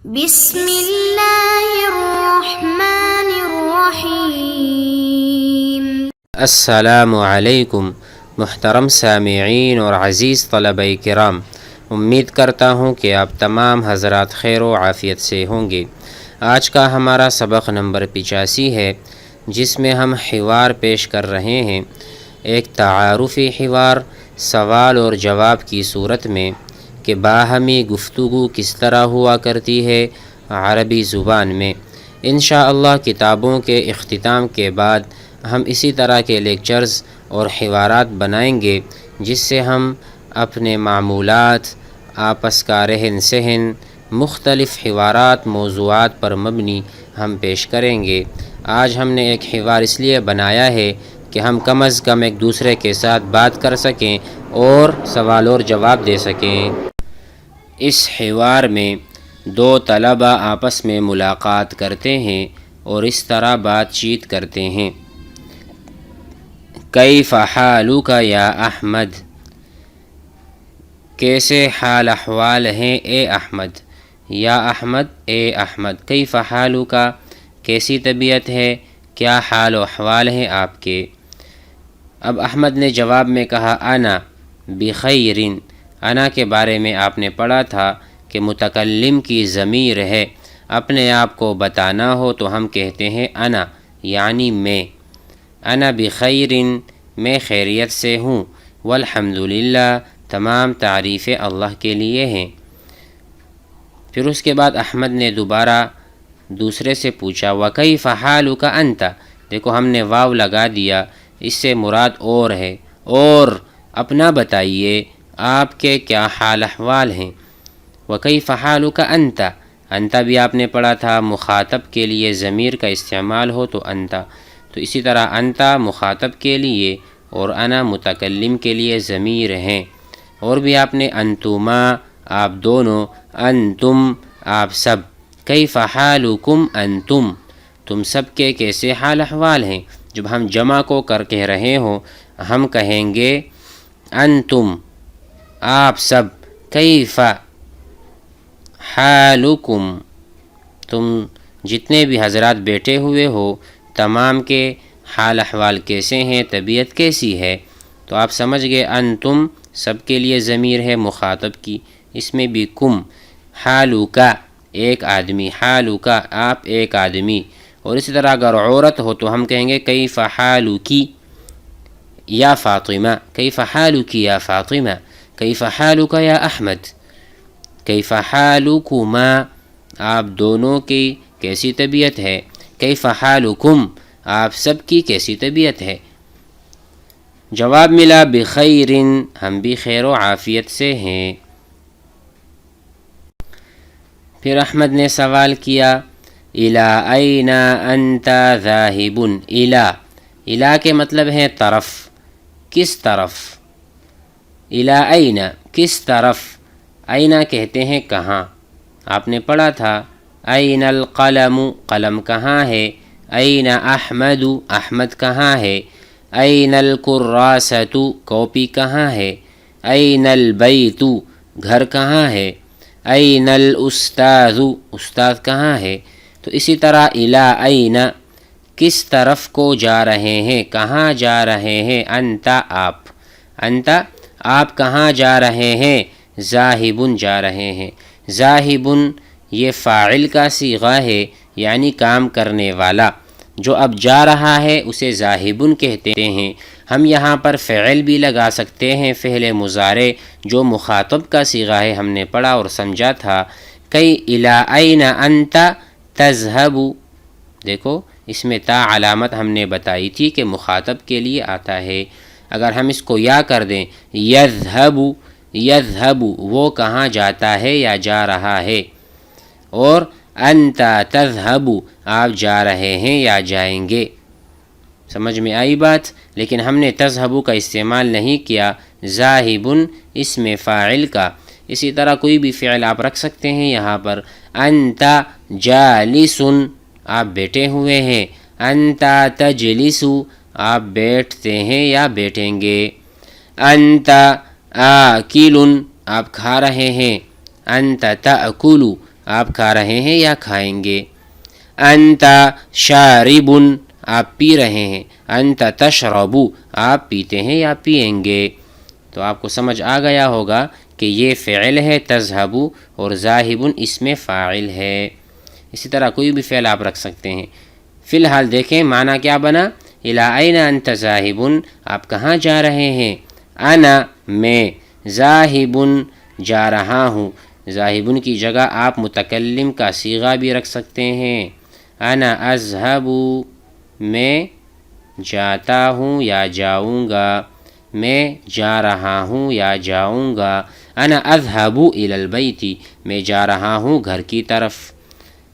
بسم اللہ الرحمن الرحیم۔ السلام علیکم محترم سامعین اور عزیز طلبہ کرام، امید کرتا ہوں کہ آپ تمام حضرات خیر و عافیت سے ہوں گے۔ آج کا ہمارا سبق نمبر 85 ہے، جس میں ہم حوار پیش کر رہے ہیں، ایک تعارفی حوار سوال اور جواب کی صورت میں کہ باہمی گفتگو کس طرح ہوا کرتی ہے عربی زبان میں۔ انشاءاللہ کتابوں کے اختتام کے بعد ہم اسی طرح کے لیکچرز اور حوارات بنائیں گے، جس سے ہم اپنے معمولات، آپس کا رہن سہن، مختلف حوارات موضوعات پر مبنی ہم پیش کریں گے۔ آج ہم نے ایک حوار اس لیے بنایا ہے کہ ہم کم از کم ایک دوسرے کے ساتھ بات کر سکیں اور سوال اور جواب دے سکیں۔ اس حوار میں دو طلبہ آپس میں ملاقات کرتے ہیں اور اس طرح بات چیت کرتے ہیں۔ کیف حالک یا احمد، کیسے حال احوال ہیں اے احمد، یا احمد اے احمد، کیف حالک کیسی طبیعت ہے، کیا حال و احوال ہیں آپ کے۔ اب احمد نے جواب میں کہا انا بخیر۔ انا کے بارے میں آپ نے پڑھا تھا کہ متکلم کی ضمیر ہے، اپنے آپ کو بتانا ہو تو ہم کہتے ہیں انا، یعنی میں۔ انا بخیر، میں خیریت سے ہوں، والحمدللہ، تمام تعریفیں اللہ کے لیے ہیں۔ پھر اس کے بعد احمد نے دوبارہ دوسرے سے پوچھا وکیف حالک انت، دیکھو ہم نے واو لگا دیا، اس سے مراد اور ہے، اور اپنا بتائیے آپ کے کیا حال احوال ہیں۔ وکیف حالک انت، انت بھی آپ نے پڑھا تھا مخاطب کے لیے ضمیر کا استعمال ہو تو انت، تو اسی طرح انت مخاطب کے لیے اور انا متکلم کے لیے ضمیر ہیں۔ اور بھی آپ نے انتما، آپ دونوں، انتم، آپ سب، کیف حالکم انتم، تم سب کے کیسے حال احوال ہیں۔ جب ہم جمع کو کر کہہ رہے ہوں ہم کہیں گے انتم، آپ سب، کیف حالکم، تم جتنے بھی حضرات بیٹھے ہوئے ہو تمام کے حال احوال کیسے ہیں، طبیعت کیسی ہے۔ تو آپ سمجھ گئے انتم سب کے لیے ضمیر ہے مخاطب کی، اس میں بھی کم، حالک ایک آدمی، حالک آپ ایک آدمی۔ اور اسی طرح اگر عورت ہو تو ہم کہیں گے کیف حالکی یا فاطمہ، کیف حالکی یا فاطمہ، کیف حالک یا احمد، کیف حالکما، آپ دونوں کی کیسی طبیعت ہے، کیف حالکم، آپ سب کی کیسی طبیعت ہے۔ جواب ملا بخیر، ہم بھی خیر و عافیت سے ہیں۔ پھر احمد نے سوال کیا الی این انت ذاہب، الی کے مطلب ہے طرف، کس طرف، الی این کس طرف، این کہتے ہیں کہاں، آپ نے پڑھا تھا این القلم، قلم کہاں ہے، این احمد، احمد کہاں ہے، این الکراسۃ، کاپی کہاں ہے، این البیت، گھر کہاں ہے، این الاستاذ، استاد کہاں ہے۔ تو اسی طرح الی این کس طرف کو جا رہے ہیں، کہاں جا رہے ہیں، انت آپ، انت آپ کہاں جا رہے ہیں، ذاہب جا رہے ہیں۔ ذاہب یہ فاعل کا صیغہ ہے، یعنی کام کرنے والا، جو اب جا رہا ہے اسے ذاہب کہتے ہیں۔ ہم یہاں پر فعل بھی لگا سکتے ہیں، فعل مضارع جو مخاطب کا صیغہ ہے، ہم نے پڑھا اور سمجھا تھا کئی الی این انت تذهب، دیکھو اس میں تا علامت ہم نے بتائی تھی کہ مخاطب کے لیے آتا ہے۔ اگر ہم اس کو یا کر دیں یذهب، یذهب وہ کہاں جاتا ہے یا جا رہا ہے، اور انت تذهب آپ جا رہے ہیں یا جائیں گے۔ سمجھ میں آئی بات؟ لیکن ہم نے تذهب کا استعمال نہیں کیا، ذاہب اسم فاعل کا۔ اسی طرح کوئی بھی فعل آپ رکھ سکتے ہیں یہاں پر، انت جالس آپ بیٹھے ہوئے ہیں، انت تجلس آپ بیٹھتے ہیں یا بیٹھیں گے، انت آکل آپ کھا رہے ہیں، انت تأکل آپ کھا رہے ہیں یا کھائیں گے. انت شارب آپ پی رہے ہیں. انت تشرب آپ پیتے ہیں یا پیئیں گے. تو آپ کو سمجھ آ گیا ہوگا کہ یہ فعل ہے تذهب اور ذاہب اس میں فاعل ہے. اسی طرح کوئی بھی فعل آپ رکھ سکتے ہیں. فی الحال دیکھیں معنی کیا بنا. الی این انت ذاہب آپ کہاں جا رہے ہیں. انا میں ذاہب جا رہا ہوں. ذاہب کی جگہ آپ متکلم کا صیغہ بھی رکھ سکتے ہیں. انا اذهب میں جاتا ہوں یا جاؤں گا. میں جا رہا ہوں یا جاؤں گا. انا اذهب الی البیت میں جا رہا ہوں گھر کی طرف.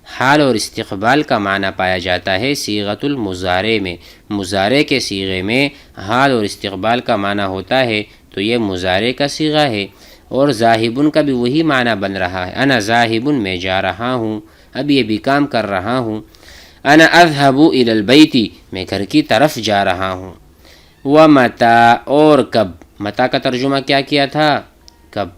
حال اور استقبال کا معنی پایا جاتا ہے صیغۃ المضارع میں. مضارع کے صیغے میں حال اور استقبال کا معنی ہوتا ہے تو یہ مضارع کا صیغہ ہے. اور ذاہب کا بھی وہی معنی بن رہا ہے. انا ذاہب میں جا رہا ہوں اب یہ بھی کام کر رہا ہوں. انا اذهب الی البیت میں گھر کی طرف جا رہا ہوں. ومتى اور کب. متى کا ترجمہ کیا کیا تھا کب.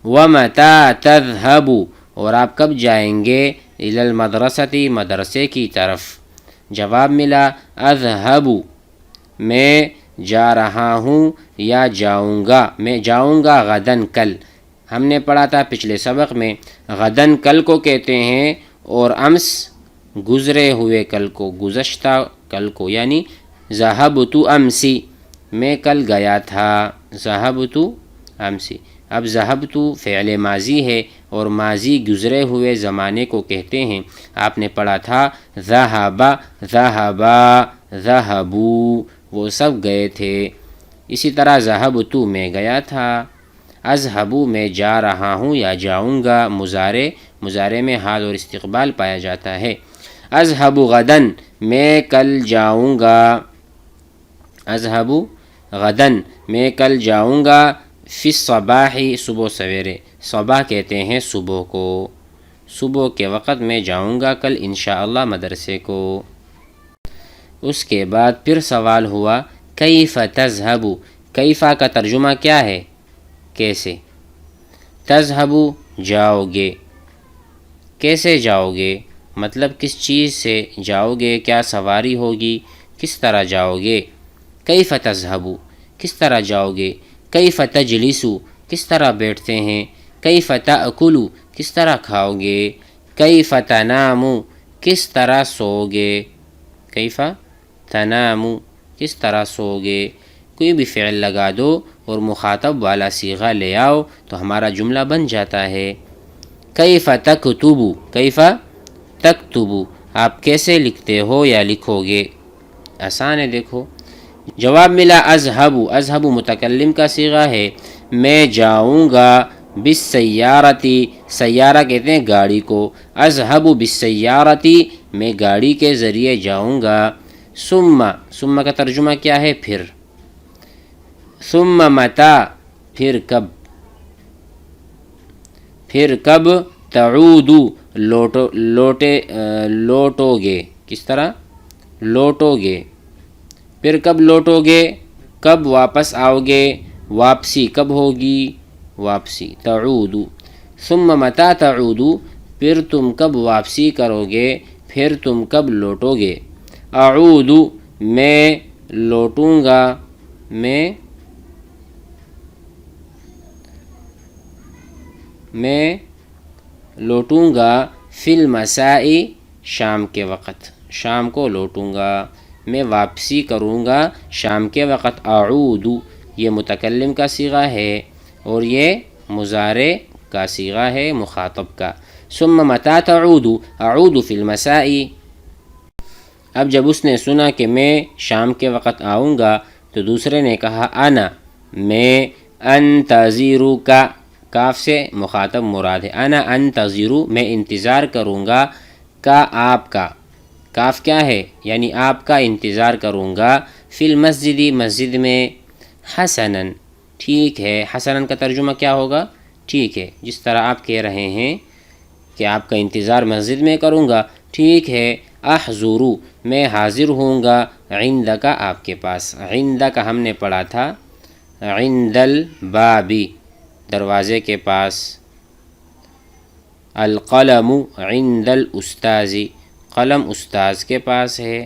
ومتى تذهب اور آپ کب جائیں گے الی المدرسۃ مدرسے کی طرف. جواب ملا اذهب میں جا رہا ہوں یا جاؤں گا. میں جاؤں گا غدن کل. ہم نے پڑھا تھا پچھلے سبق میں غدن کل کو کہتے ہیں اور امس گزرے ہوئے کل کو گزشتہ کل کو. یعنی ذهبت امسی میں کل گیا تھا. ذهبت امسی. اب ذهبت فعل ماضی ہے اور ماضی گزرے ہوئے زمانے کو کہتے ہیں. آپ نے پڑھا تھا ذهب ذهبا ذهبوا وہ سب گئے تھے. اسی طرح ذهبت میں گیا تھا. اذهب میں جا رہا ہوں یا جاؤں گا. مضارع میں حال اور استقبال پایا جاتا ہے. اذهب غدن میں کل جاؤں گا. اذهب غدن میں کل جاؤں گا. فی الصباح صبح سویرے. صباح کہتے ہیں صبح کو. صبح کے وقت میں جاؤں گا کل انشاءاللہ مدرسے کو. اس کے بعد پھر سوال ہوا کیف تذهب. کیفا کا ترجمہ کیا ہے کیسے. تذهب جاؤ گے. کیسے جاؤ گے مطلب کس چیز سے جاؤ گے. کیا سواری ہوگی کس طرح جاؤ گے. کیف تذهب کس طرح جاؤ گے. کیف تجلس کس طرح بیٹھتے ہیں. کیف تأکل کس طرح کھاؤ گے. کیف تنام کس طرح سو گے. کیف تنام کس طرح سو گے. کوئی بھی فعل لگا دو اور مخاطب والا صیغہ لے آؤ تو ہمارا جملہ بن جاتا ہے. کیف تکتب. کیف تکتب آپ کیسے لکھتے ہو یا لکھو گے. آسان ہے دیکھو. جواب ملا اذهب. اذهب متکلم کا صیغہ ہے. میں جاؤں گا بالسیارۃ. سیارہ کہتے ہیں گاڑی کو. اذهب بالسیارۃ میں گاڑی کے ذریعے جاؤں گا. ثم کا ترجمہ کیا ہے پھر. ثم متى پھر کب. پھر کب. تعود لوٹو گے. کس طرح لوٹو گے. پھر کب لوٹو گے. کب واپس آؤ گے. واپسی کب ہوگی. واپسی. تعود. ثم متى تعود پھر تم کب واپسی کرو گے. پھر تم کب لوٹو گے. اعود میں لوٹوں گا. میں لوٹوں گا. فی المساء شام کے وقت. شام کو لوٹوں گا. میں واپسی کروں گا شام کے وقت. اعود یہ متکلم کا صیغہ ہے اور یہ مضارع کا صیغہ ہے مخاطب کا. ثم متى تعود اعود فی المساء. اب جب اس نے سنا کہ میں شام کے وقت آؤں گا تو دوسرے نے کہا انا میں. انتظرک کاف سے مخاطب مراد ہے. انا انتظر میں انتظار کروں گا. کا آپ کا. کاف کیا ہے یعنی آپ کا انتظار کروں گا. فی المسجد مسجد میں. حسنا ٹھیک ہے. حسنا کا ترجمہ کیا ہوگا ٹھیک ہے. جس طرح آپ کہہ رہے ہیں کہ آپ کا انتظار مسجد میں کروں گا ٹھیک ہے. احضر میں حاضر ہوں گا. عندک آپ کے پاس. عندک ہم نے پڑھا تھا عند الباب دروازے کے پاس. القلم عند الاستاذ، قلم استاذ کے پاس ہے.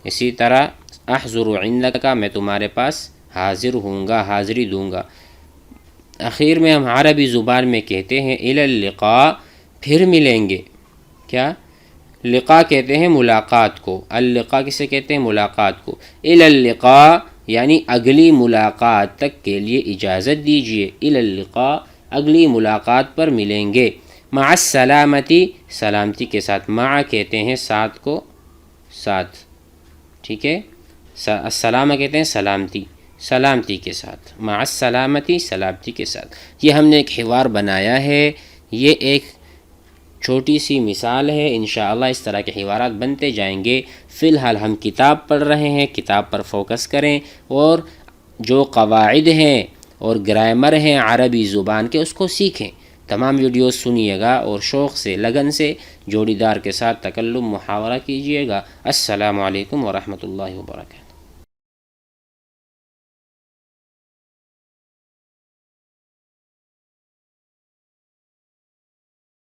اسی طرح احضر عندک، میں تمہارے پاس حاضر ہوں گا، حاضری دوں گا. اخیر میں ہم عربی زبان میں کہتے ہیں الی اللقاء، پھر ملیں گے. کیا؟ لقاء کہتے ہیں ملاقات کو. اللقاء کسے کہتے ہیں؟ ملاقات کو. الی اللقاء یعنی اگلی ملاقات تک کے لیے اجازت دیجیے. الی اللقاء، اگلی ملاقات پر ملیں گے. مع السلامتی، سلامتی کے ساتھ. مع کہتے ہیں ساتھ کو، ساتھ، ٹھیک ہے. السلامہ کہتے ہیں سلامتی، سلامتی کے ساتھ. مع السلامتی، سلامتی کے ساتھ. یہ ہم نے ایک حوار بنایا ہے، یہ ایک چھوٹی سی مثال ہے. انشاءاللہ اس طرح کے حوارات بنتے جائیں گے. فی الحال ہم کتاب پڑھ رہے ہیں، کتاب پر فوکس کریں اور جو قواعد ہیں اور گرامر ہیں عربی زبان کے اس کو سیکھیں. تمام ویڈیوز سنیے گا اور شوق سے، لگن سے جوڑی دار کے ساتھ تکلم محاورہ کیجیے گا. السلام علیکم ورحمۃ اللہ وبرکاتہ.